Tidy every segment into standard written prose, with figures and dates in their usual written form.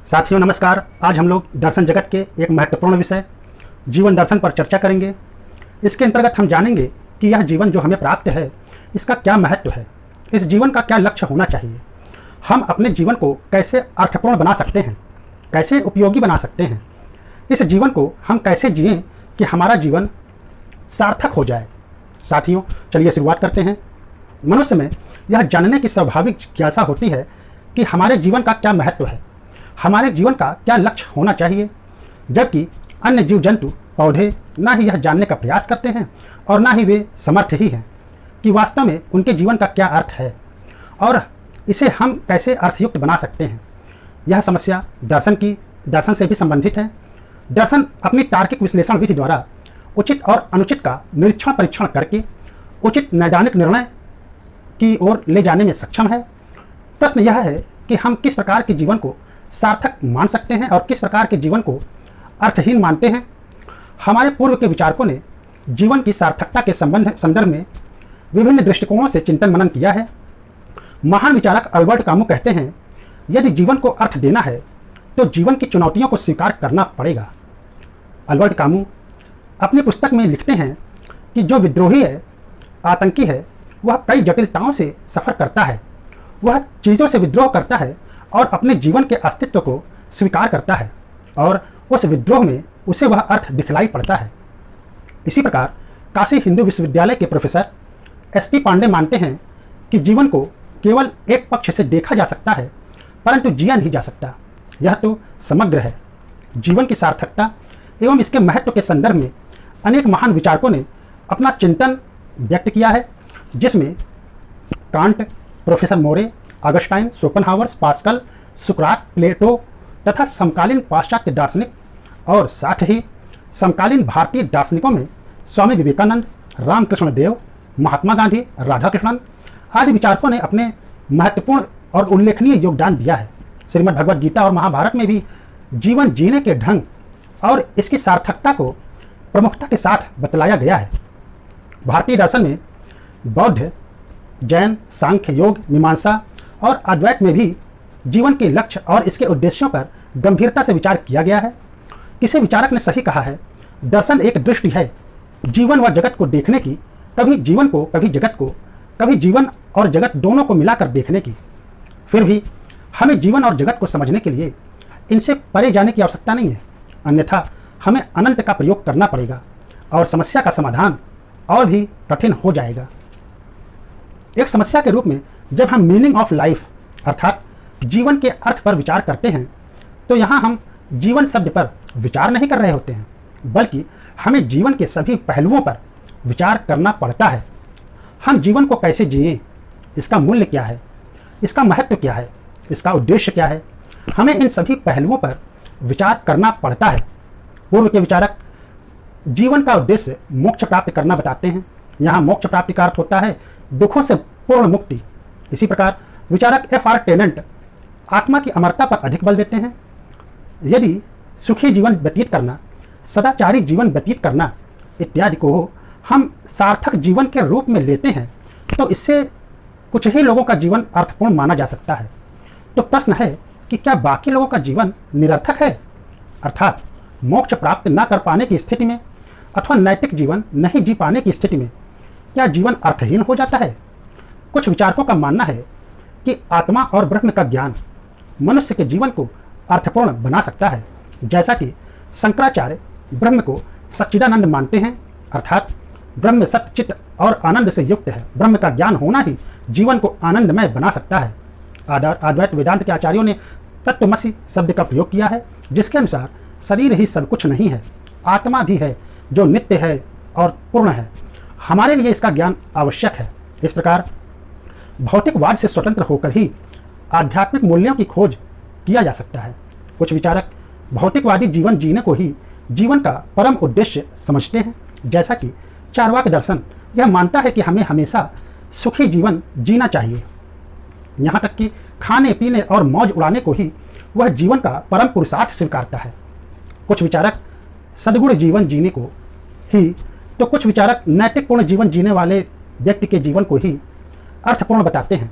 साथियों नमस्कार। आज हम लोग दर्शन जगत के एक महत्वपूर्ण विषय जीवन दर्शन पर चर्चा करेंगे। इसके अंतर्गत हम जानेंगे कि यह जीवन जो हमें प्राप्त है इसका क्या महत्व है, इस जीवन का क्या लक्ष्य होना चाहिए, हम अपने जीवन को कैसे अर्थपूर्ण बना सकते हैं, कैसे उपयोगी बना सकते हैं, इस जीवन को हम कैसे जिएं कि हमारा जीवन सार्थक हो जाए। साथियों चलिए शुरुआत करते हैं। मनुष्य में यह जानने की स्वाभाविक जिज्ञासा होती है कि हमारे जीवन का क्या महत्व है, हमारे जीवन का क्या लक्ष्य होना चाहिए, जबकि अन्य जीव जंतु पौधे ना ही यह जानने का प्रयास करते हैं और ना ही वे समर्थ ही हैं कि वास्तव में उनके जीवन का क्या अर्थ है और इसे हम कैसे अर्थयुक्त बना सकते हैं। यह समस्या दर्शन से भी संबंधित है। दर्शन अपनी तार्किक विश्लेषण विधि द्वारा उचित और अनुचित का निरीक्षण परीक्षण करके उचित नैदानिक निर्णय की ओर ले जाने में सक्षम है। प्रश्न यह है कि हम किस प्रकार के जीवन को सार्थक मान सकते हैं और किस प्रकार के जीवन को अर्थहीन मानते हैं। हमारे पूर्व के विचारकों ने जीवन की सार्थकता के संदर्भ में विभिन्न दृष्टिकोणों से चिंतन मनन किया है। महान विचारक अल्बर्ट कामू कहते हैं, यदि जीवन को अर्थ देना है तो जीवन की चुनौतियों को स्वीकार करना पड़ेगा। अल्बर्ट कामू अपनी पुस्तक में लिखते हैं कि जो विद्रोही है, आतंकी है, वह कई जटिलताओं से सफ़र करता है। वह चीज़ों से विद्रोह करता है और अपने जीवन के अस्तित्व को स्वीकार करता है और उस विद्रोह में उसे वह अर्थ दिखलाई पड़ता है। इसी प्रकार काशी हिंदू विश्वविद्यालय के प्रोफेसर SP पांडे मानते हैं कि जीवन को केवल एक पक्ष से देखा जा सकता है परंतु जिया नहीं जा सकता। यह तो समग्र है। जीवन की सार्थकता एवं इसके महत्व के संदर्भ में अनेक महान विचारकों ने अपना चिंतन व्यक्त किया है, जिसमें can't, professor more, Augustine, Schopenhauer, pascal, सुकरात, प्लेटो तथा समकालीन पाश्चात्य दार्शनिक और साथ ही समकालीन भारतीय दार्शनिकों में स्वामी विवेकानंद, रामकृष्ण देव, महात्मा गांधी, राधा कृष्णन आदि विचारकों ने अपने महत्वपूर्ण और उल्लेखनीय योगदान दिया है। श्रीमद् भगवद गीता और महाभारत में भी जीवन जीने के ढंग और इसकी सार्थकता को प्रमुखता के साथ बतलाया गया है। भारतीय दर्शन में बौद्ध, जैन, सांख्य, योग, मीमांसा और अद्वैत में भी जीवन के लक्ष्य और इसके उद्देश्यों पर गंभीरता से विचार किया गया है। किसी विचारक ने सही कहा है, दर्शन एक दृष्टि है जीवन व जगत को देखने की, कभी जीवन को, कभी जगत को, कभी जीवन और जगत दोनों को मिलाकर देखने की। फिर भी हमें जीवन और जगत को समझने के लिए इनसे परे जाने की आवश्यकता नहीं है, अन्यथा हमें अनंत का प्रयोग करना पड़ेगा और समस्या का समाधान और भी कठिन हो जाएगा। एक समस्या के रूप में जब हम मीनिंग ऑफ लाइफ अर्थात जीवन के अर्थ पर विचार करते हैं तो यहाँ हम जीवन शब्द पर विचार नहीं कर रहे होते हैं, बल्कि हमें जीवन के सभी पहलुओं पर विचार करना पड़ता है। हम जीवन को कैसे जिएं, इसका मूल्य क्या है, इसका महत्व क्या है, इसका उद्देश्य क्या है, हमें इन सभी पहलुओं पर विचार करना पड़ता है। पूर्व के विचारक जीवन का उद्देश्य मोक्ष प्राप्त करना बताते हैं। यहाँ मोक्ष प्राप्ति का अर्थ होता है दुखों से पूर्ण मुक्ति। इसी प्रकार विचारक FR टेनेंट आत्मा की अमरता पर अधिक बल देते हैं। यदि सुखी जीवन व्यतीत करना, सदाचारी जीवन व्यतीत करना इत्यादि को हम सार्थक जीवन के रूप में लेते हैं तो इससे कुछ ही लोगों का जीवन अर्थपूर्ण माना जा सकता है। तो प्रश्न है कि क्या बाकी लोगों का जीवन निरर्थक है, अर्थात मोक्ष प्राप्त न कर पाने की स्थिति में अथवा नैतिक जीवन नहीं जी पाने की स्थिति में क्या जीवन अर्थहीन हो जाता है। कुछ विचारकों का मानना है कि आत्मा और ब्रह्म का ज्ञान मनुष्य के जीवन को अर्थपूर्ण बना सकता है। जैसा कि शंकराचार्य ब्रह्म को सच्चिदानंद मानते हैं, अर्थात ब्रह्म सच्चित और आनंद से युक्त है। ब्रह्म का ज्ञान होना ही जीवन को आनंदमय बना सकता है। अद्वैत वेदांत के आचार्यों ने तत्वमसि शब्द का प्रयोग किया है, जिसके अनुसार शरीर ही सब कुछ नहीं है, आत्मा भी है जो नित्य है और पूर्ण है। हमारे लिए इसका ज्ञान आवश्यक है। इस प्रकार भौतिकवाद से स्वतंत्र होकर ही आध्यात्मिक मूल्यों की खोज किया जा सकता है। कुछ विचारक भौतिकवादी जीवन जीने को ही जीवन का परम उद्देश्य समझते हैं, जैसा कि चार्वाक दर्शन यह मानता है कि हमें हमेशा सुखी जीवन जीना चाहिए, यहाँ तक कि खाने पीने और मौज उड़ाने को ही वह जीवन का परम पुरुषार्थ स्वीकारता है। कुछ विचारक सद्गुण जीवन जीने को ही, तो कुछ विचारक नैतिक पूर्ण जीवन जीने वाले व्यक्ति के जीवन को ही अर्थपूर्ण बताते हैं।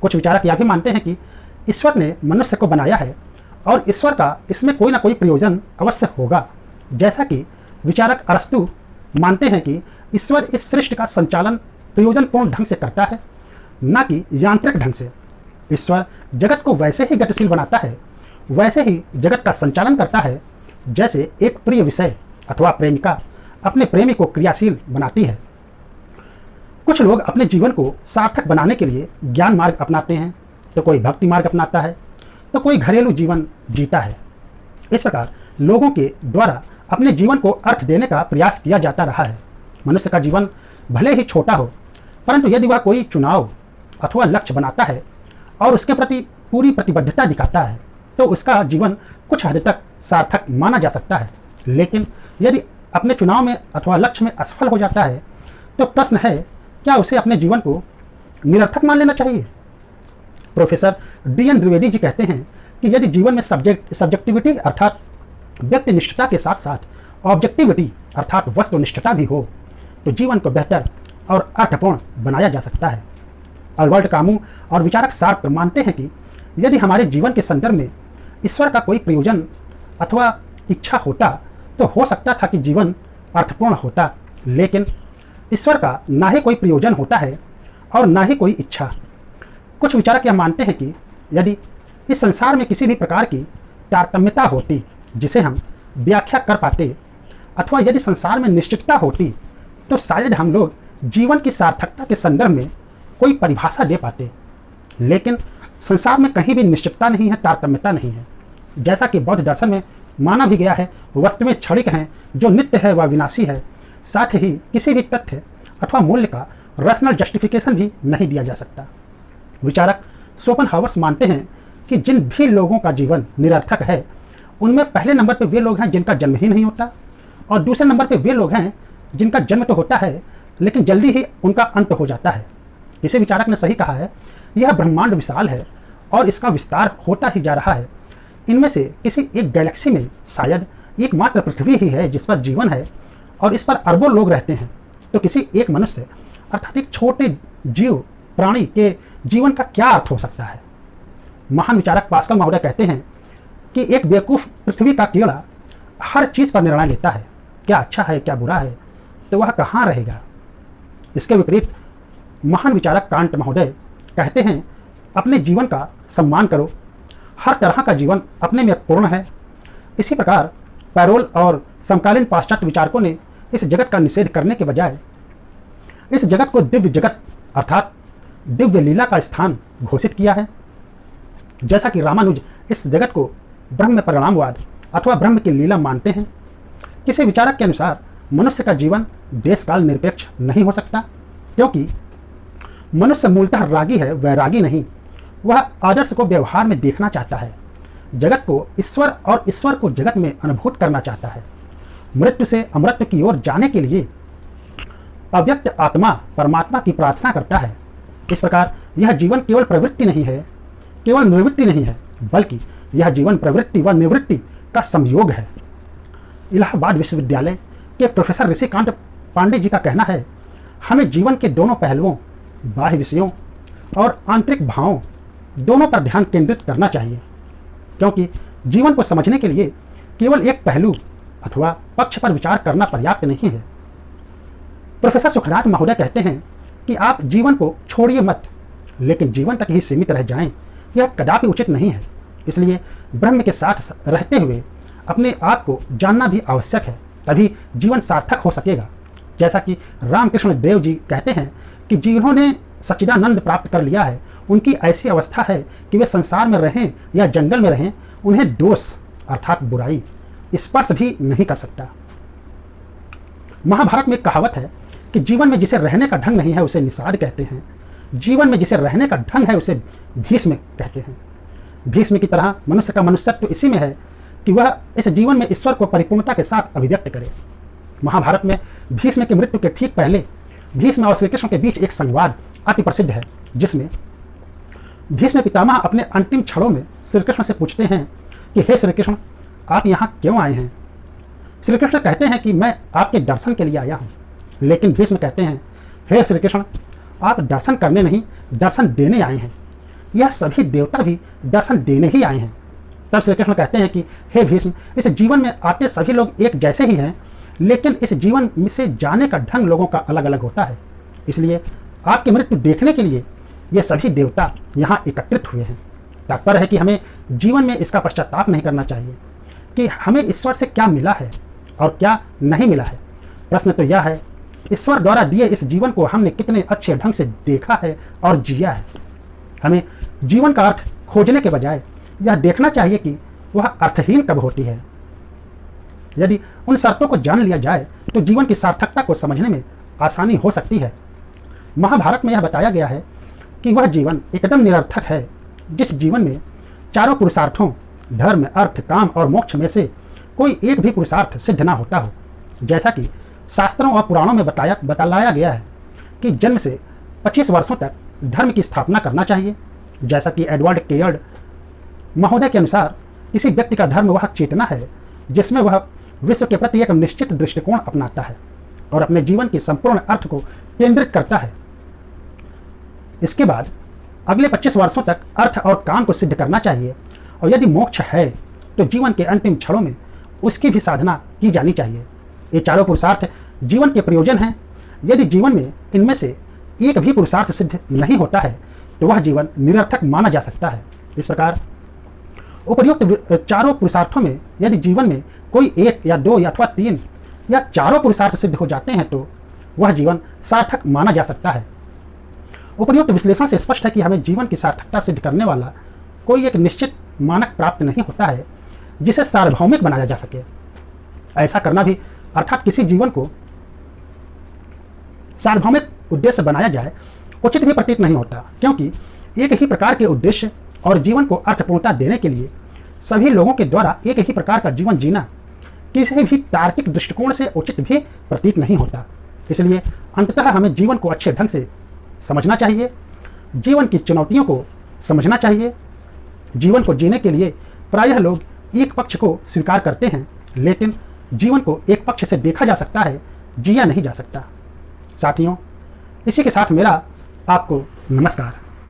कुछ विचारक यह भी मानते हैं कि ईश्वर ने मनुष्य को बनाया है और ईश्वर का इसमें कोई ना कोई प्रयोजन अवश्य होगा। जैसा कि विचारक अरस्तु मानते हैं कि ईश्वर इस सृष्टि का संचालन प्रयोजनपूर्ण ढंग से करता है, न कि यांत्रिक ढंग से। ईश्वर जगत को वैसे ही गतिशील बनाता है, वैसे ही जगत का संचालन करता है, जैसे एक प्रिय विषय अथवा प्रेमिका अपने प्रेमी को क्रियाशील बनाती है। कुछ लोग अपने जीवन को सार्थक बनाने के लिए ज्ञान मार्ग अपनाते हैं, तो कोई भक्ति मार्ग अपनाता है, तो कोई घरेलू जीवन जीता है। इस प्रकार लोगों के द्वारा अपने जीवन को अर्थ देने का प्रयास किया जाता रहा है। मनुष्य का जीवन भले ही छोटा हो, परंतु यदि वह कोई चुनाव अथवा लक्ष्य बनाता है और उसके प्रति पूरी प्रतिबद्धता दिखाता है, तो उसका जीवन कुछ हद तक सार्थक माना जा सकता है। लेकिन यदि अपने चुनाव में अथवा लक्ष्य में असफल हो जाता है, तो प्रश्न है, क्या उसे अपने जीवन को निरर्थक मान लेना चाहिए? Professor D.N. द्विवेदी जी कहते हैं कि यदि जीवन में सब्जेक्टिविटी अर्थात व्यक्तिनिष्ठता के साथ साथ ऑब्जेक्टिविटी अर्थात वस्तुनिष्ठता भी हो, तो जीवन को बेहतर और अर्थपूर्ण बनाया जा सकता है। अल्बर्ट कामू और विचारक सार्त्र मानते हैं कि यदि हमारे जीवन के संदर्भ में ईश्वर का कोई प्रयोजन अथवा इच्छा होता, तो हो सकता था कि जीवन अर्थपूर्ण होता। लेकिन ईश्वर का ना ही कोई प्रयोजन होता है और ना ही कोई इच्छा। कुछ विचारक यह मानते हैं कि यदि इस संसार में किसी भी प्रकार की तारतम्यता होती जिसे हम व्याख्या कर पाते, अथवा यदि संसार में निश्चितता होती, तो शायद हम लोग जीवन की सार्थकता के संदर्भ में कोई परिभाषा दे पाते। लेकिन संसार में कहीं भी निश्चितता नहीं है, तारतम्यता नहीं है। जैसा कि बौद्ध दर्शन में माना भी गया है, वस्तुएं क्षणिक हैं, जो नित्य है वह विनाशी है। साथ ही किसी भी तथ्य अथवा मूल्य का रैशनल जस्टिफिकेशन भी नहीं दिया जा सकता। विचारक शोपेनहावर मानते हैं कि जिन भी लोगों का जीवन निरर्थक है, उनमें पहले नंबर पर वे लोग हैं जिनका जन्म ही नहीं होता, और दूसरे नंबर पर वे लोग हैं जिनका जन्म तो होता है लेकिन जल्दी ही उनका अंत हो जाता है। किसी विचारक ने सही कहा है, यह ब्रह्मांड विशाल है और इसका विस्तार होता ही जा रहा है। इनमें से किसी एक गैलेक्सी में शायद एकमात्र पृथ्वी ही है जिस पर जीवन है और इस पर अरबों लोग रहते हैं। तो किसी एक मनुष्य अर्थात एक छोटे जीव प्राणी के जीवन का क्या अर्थ हो सकता है? महान विचारक पास्कल महोदय कहते हैं कि एक बेवकूफ़ पृथ्वी का कीड़ा हर चीज़ पर निर्णय लेता है, क्या अच्छा है क्या बुरा है, तो वह कहाँ रहेगा। इसके विपरीत महान विचारक कांट महोदय कहते हैं, अपने जीवन का सम्मान करो, हर तरह का जीवन अपने में पूर्ण है। इसी प्रकार पैरोल और समकालीन पाश्चात्य विचारकों ने इस जगत का निषेध करने के बजाय इस जगत को दिव्य जगत अर्थात दिव्य लीला का स्थान घोषित किया है। जैसा कि रामानुज इस जगत को ब्रह्म परिणामवाद अथवा ब्रह्म की लीला मानते हैं। किसी विचारक के अनुसार मनुष्य का जीवन देश काल निरपेक्ष नहीं हो सकता, क्योंकि मनुष्य मूलतः रागी है, वैरागी नहीं। वह आदर्श को व्यवहार में देखना चाहता है, जगत को ईश्वर और ईश्वर को जगत में अनुभूत करना चाहता है। मृत्यु से अमृत की ओर जाने के लिए अव्यक्त आत्मा परमात्मा की प्रार्थना करता है। इस प्रकार यह जीवन केवल प्रवृत्ति नहीं है, केवल निवृत्ति नहीं है, बल्कि यह जीवन प्रवृत्ति व निवृत्ति का संयोग है। इलाहाबाद विश्वविद्यालय के प्रोफेसर ऋषिकांत पांडे जी का कहना है, हमें जीवन के दोनों पहलुओं बाह्य विषयों और आंतरिक भावों दोनों पर ध्यान केंद्रित करना चाहिए, क्योंकि जीवन को समझने के लिए केवल एक पहलू अथवा पक्ष पर विचार करना पर्याप्त नहीं है। प्रोफेसर सुखनाथ महोदय कहते हैं कि आप जीवन को छोड़िए मत, लेकिन जीवन तक ही सीमित रह जाएं, यह कदापि उचित नहीं है। इसलिए ब्रह्म के साथ रहते हुए अपने आप को जानना भी आवश्यक है, तभी जीवन सार्थक हो सकेगा। जैसा कि रामकृष्ण देव जी कहते हैं कि जिन्होंने सच्चिदानंद प्राप्त कर लिया है, उनकी ऐसी अवस्था है कि वे संसार में रहें या जंगल में रहें, उन्हें दोष अर्थात बुराई स्पर्श भी नहीं कर सकता। महाभारत में एक कहावत है कि जीवन में जिसे रहने का ढंग नहीं है उसे निषाद कहते हैं, जीवन में जिसे रहने का ढंग है उसे भीष्म कहते हैं। भीष्म की तरह मनुष्य का मनुष्यत्व इसी में है कि वह इस जीवन में ईश्वर को परिपूर्णता के साथ अभिव्यक्त करे। महाभारत में भीष्म की मृत्यु के ठीक पहले भीष्म और श्री कृष्ण के बीच एक संवाद अति प्रसिद्ध है, जिसमें भीष्म पितामह अपने अंतिम क्षणों में श्री कृष्ण से पूछते हैं कि हे श्री कृष्ण, आप यहाँ क्यों आए हैं? श्री कृष्ण कहते हैं कि मैं आपके दर्शन के लिए आया हूँ। लेकिन भीष्म कहते हैं, हे श्री कृष्ण, आप दर्शन करने नहीं, दर्शन देने आए हैं। यह सभी देवता भी दर्शन देने ही आए हैं। तब श्री कृष्ण कहते हैं कि हे भीष्म, इस जीवन में आते सभी लोग एक जैसे ही हैं, लेकिन इस जीवन से जाने का ढंग लोगों का अलग अलग होता है। इसलिए आपकी मृत्यु देखने के लिए ये सभी देवता यहाँ एकत्रित हुए हैं। तात्पर्य है कि हमें जीवन में इसका पश्चाताप नहीं करना चाहिए कि हमें ईश्वर से क्या मिला है और क्या नहीं मिला है। प्रश्न तो यह है, ईश्वर द्वारा दिए इस जीवन को हमने कितने अच्छे ढंग से देखा है और जिया है। हमें जीवन का अर्थ खोजने के बजाय यह देखना चाहिए कि वह अर्थहीन कब होती है। यदि उन शर्तों को जान लिया जाए तो जीवन की सार्थकता को समझने में आसानी हो सकती है। महाभारत में यह बताया गया है कि वह जीवन एकदम निरर्थक है जिस जीवन में चारों पुरुषार्थों धर्म, अर्थ, काम और मोक्ष में से कोई एक भी पुरुषार्थ सिद्ध ना होता हो। जैसा कि शास्त्रों और पुराणों में बतलाया गया है कि जन्म से 25 वर्षों तक धर्म की स्थापना करना चाहिए। जैसा कि एडवर्ड केयर्ड महोदय के अनुसार किसी व्यक्ति का धर्म वह चेतना है जिसमें वह विश्व के प्रति एक निश्चित दृष्टिकोण अपनाता है और अपने जीवन के संपूर्ण अर्थ को केंद्रित करता है। इसके बाद अगले 25 वर्षों तक अर्थ और काम को सिद्ध करना चाहिए और यदि मोक्ष है तो जीवन के अंतिम क्षणों में उसकी भी साधना की जानी चाहिए। ये चारों पुरुषार्थ जीवन के प्रयोजन हैं। यदि जीवन में इनमें से एक भी पुरुषार्थ सिद्ध नहीं होता है तो वह जीवन निरर्थक माना जा सकता है। इस प्रकार उपर्युक्त चारों पुरुषार्थों में यदि जीवन में कोई एक या दो या अथवा तीन या चारों पुरुषार्थ सिद्ध हो जाते हैं तो वह जीवन सार्थक माना जा सकता है। उपर्युक्त विश्लेषण से स्पष्ट है कि हमें जीवन की सार्थकता सिद्ध करने वाला कोई एक निश्चित मानक प्राप्त नहीं होता है जिसे सार्वभौमिक बनाया जा सके। ऐसा करना भी अर्थात किसी जीवन को सार्वभौमिक उद्देश्य बनाया जाए उचित भी प्रतीत नहीं होता, क्योंकि एक ही प्रकार के उद्देश्य और जीवन को अर्थपूर्णता देने के लिए सभी लोगों के द्वारा एक ही प्रकार का जीवन जीना किसी भी तार्किक दृष्टिकोण से उचित भी प्रतीत नहीं होता। इसलिए अंततः हमें जीवन को अच्छे ढंग से समझना चाहिए, जीवन की चुनौतियों को समझना चाहिए। जीवन को जीने के लिए प्रायः लोग एक पक्ष को स्वीकार करते हैं, लेकिन जीवन को एक पक्ष से देखा जा सकता है, जिया नहीं जा सकता। साथियों, इसी के साथ मेरा आपको नमस्कार।